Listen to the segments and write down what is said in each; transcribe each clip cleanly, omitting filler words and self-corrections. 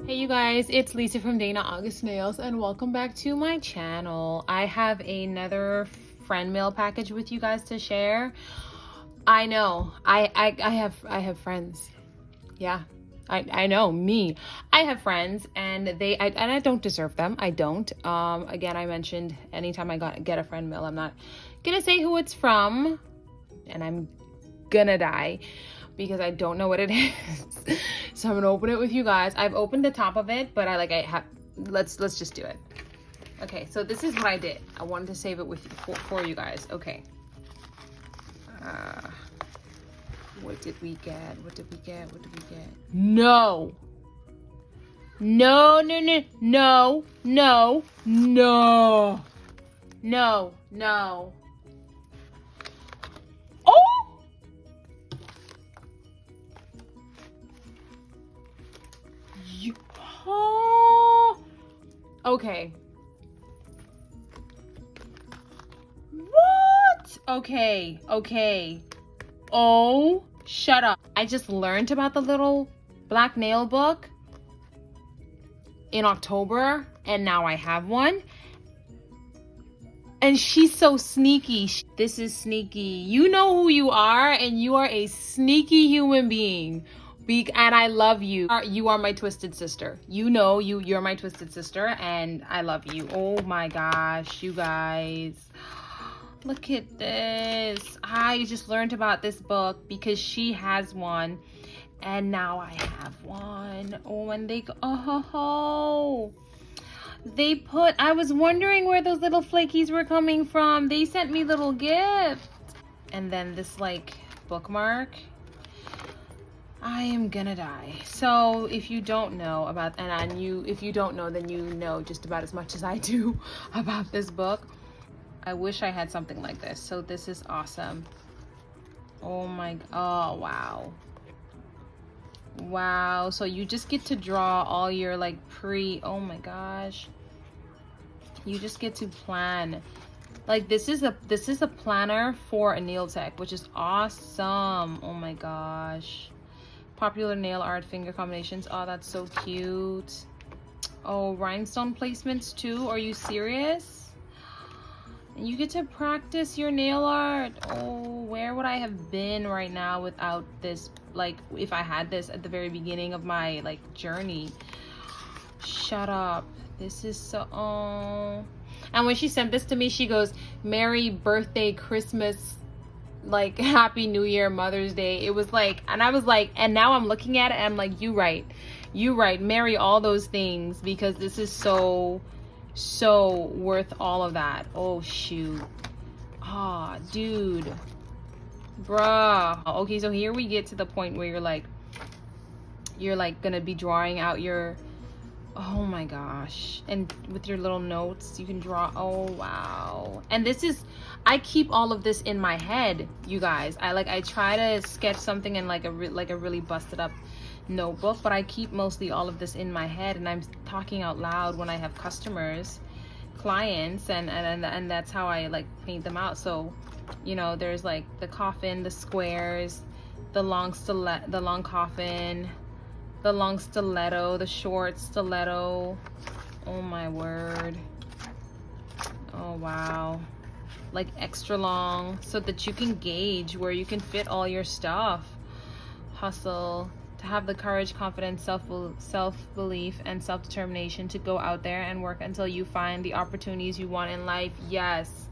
Hey you guys, it's Lisa from Dana August Nails and welcome back to my channel. I have another friend mail package with you guys to share. I know, I have friends. Yeah, I know, me. I have friends and I don't deserve them. I don't. Again, I mentioned anytime I get a friend mail, I'm not gonna say who it's from and I'm gonna die because I don't know what it is. So I'm gonna open it with you guys. I've opened the top of it, but let's just do it. Okay, so this is what I did. I wanted to save it with for you guys. Okay. What did we get? What did we get? What did we get? No. No, no, no, no, no, no, no, no. Oh! Oh! Okay. What? Okay, okay. Oh, shut up. I just learned about the little black nail book in October, and now I have one. And she's so sneaky. This is sneaky. You know who you are, and you are a sneaky human being. And I love you. You are my twisted sister. You know, you're my twisted sister, and I love you. Oh my gosh, you guys. Look at this. I just learned about this book because she has one, and now I have one. Oh, and I was wondering where those little flakies were coming from. They sent me little gifts. And then this like bookmark. I am gonna die. So if you don't know about, if you don't know, then you know just about as much as I do about this book. I wish I had something like this. So this is awesome. Oh wow. Wow, so you just get to draw all your like oh my gosh. You just get to plan. Like this is a planner for a nail tech, which is awesome. Oh my gosh. Popular nail art finger combinations. Oh, that's so cute. Oh, rhinestone placements too. Are you serious? And you get to practice your nail art. Oh, where would I have been right now without this? Like, if I had this at the very beginning of my like journey. Shut up. This is so. Oh. And when she sent this to me, she goes, "Merry birthday, Christmas, like Happy New Year, Mother's Day." It was like, and I was like, and now I'm looking at it and I'm like, you right, marry all those things, because this is so worth all of that. Oh shoot. Ah, dude, bruh. Okay, so here we get to the point where you're like gonna be drawing out your, oh my gosh, and with your little notes you can draw. Oh wow. And this is, I keep all of this in my head, you guys. I try to sketch something in like a really busted up notebook, but I keep mostly all of this in my head, and I'm talking out loud when I have clients, and that's how I like paint them out. So, you know, there's like the coffin, the squares, the long coffin, the long stiletto, the short stiletto. Oh my word. Oh wow. Like extra long, so that you can gauge where you can fit all your stuff. Hustle. To have the courage, confidence, self-belief, and self-determination to go out there and work until you find the opportunities you want in life. Yes.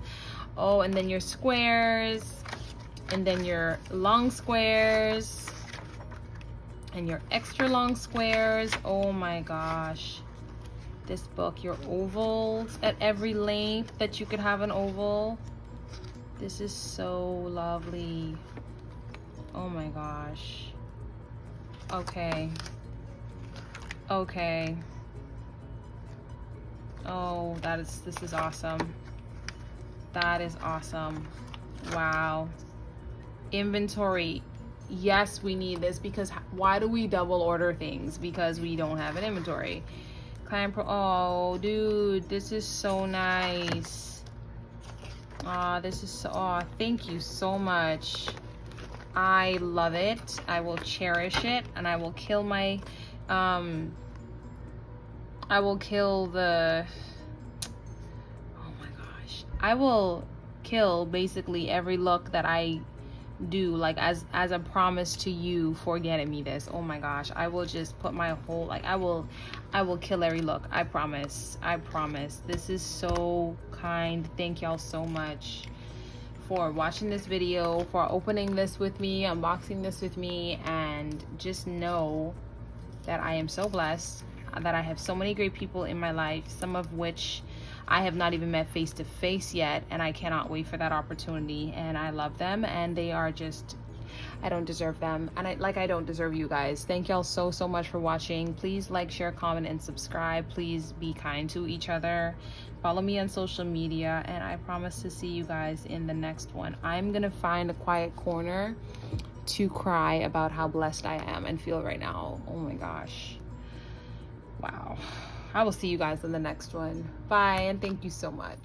Oh, and then your squares, and then your long squares, and your extra long squares. Oh my gosh. This book, your ovals at every length that you could have an oval. This is so lovely. Oh my gosh. Okay. Okay. Oh, this is awesome. That is awesome. Wow. Inventory. Yes, we need this, because why do we double order things? Because we don't have an inventory. Client oh dude, this is so nice. This is so, thank you so much. I love it. I will cherish it, and I will kill my I will kill the, oh my gosh, I will kill basically every look that I do, like as a promise to you for getting me this. Oh my gosh, I will just put my whole, like I will kill every look. I promise. This is so kind. Thank y'all so much for watching this video, for opening this with me, unboxing this with me, and just know that I am so blessed that I have so many great people in my life, some of which I have not even met face to face yet, and I cannot wait for that opportunity. And I love them, and they are just, I don't deserve them, and I don't deserve you guys. Thank y'all so much for watching. Please like, share, comment, and subscribe. Please be kind to each other. Follow me on social media, and I promise to see you guys in the next one. I'm gonna find a quiet corner to cry about how blessed I am and feel right now. Oh my gosh. Wow. I will see you guys in the next one. Bye, and thank you so much.